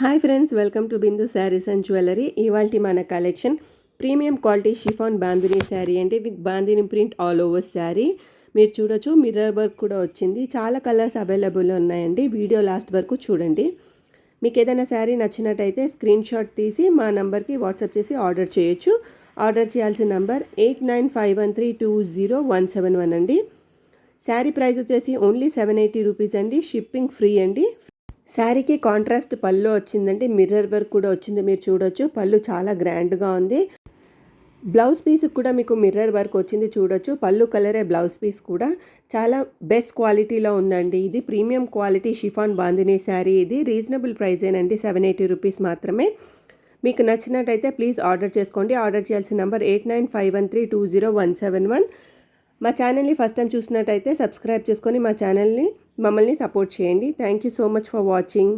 Hi friends, welcome to Bindu Sarees and jewellery. ఇవాల్టి మన collection premium quality chiffon bandhani sari అండి. With bandhani print all over sari మీరు చూడొచ్చు. మిర్రర్ వర్క్ కూడా వచ్చింది. చాలా కలర్స్ అవైలబుల్ ఉన్నాయండి. వీడియో లాస్ట్ వరకు చూడండి. మీకు ఏదైనా శారీ నచ్చినట్టయితే స్క్రీన్ షాట్ తీసి మా నంబర్కి వాట్సాప్ చేసి ఆర్డర్ చేయొచ్చు. ఆర్డర్ చేయాల్సిన నంబర్ 8951320171 అండి. శారీ ప్రైస్ వచ్చేసి ఓన్లీ 780 రూపీస్ అండి. షిప్పింగ్ ఫ్రీ అండి. శారీకి కాంట్రాస్ట్ పళ్ళు వచ్చిందండి. మిర్రర్ వర్క్ కూడా వచ్చింది, మీరు చూడొచ్చు. పళ్ళు చాలా గ్రాండ్గా ఉంది. బ్లౌజ్ పీస్ కూడా మీకు మిర్రర్ వర్క్ వచ్చింది, చూడొచ్చు. పళ్ళు కలరే బ్లౌజ్ పీస్ కూడా చాలా బెస్ట్ క్వాలిటీలో ఉందండి. ఇది premium quality chiffon bandhani sari. ఇది రీజనబుల్ ప్రైజేనండి, 780 రూపీస్ మాత్రమే. మీకు నచ్చినట్టయితే ప్లీజ్ ఆర్డర్ చేసుకోండి. ఆర్డర్ చేయాల్సిన నెంబర్ 8951320171. మా ఛానల్ని ఫస్ట్ టైం చూసినట్టయితే సబ్స్క్రైబ్ చేసుకొని మా ఛానల్ని మమ్మల్ని సపోర్ట్ చేయండి. Thank you so much for watching.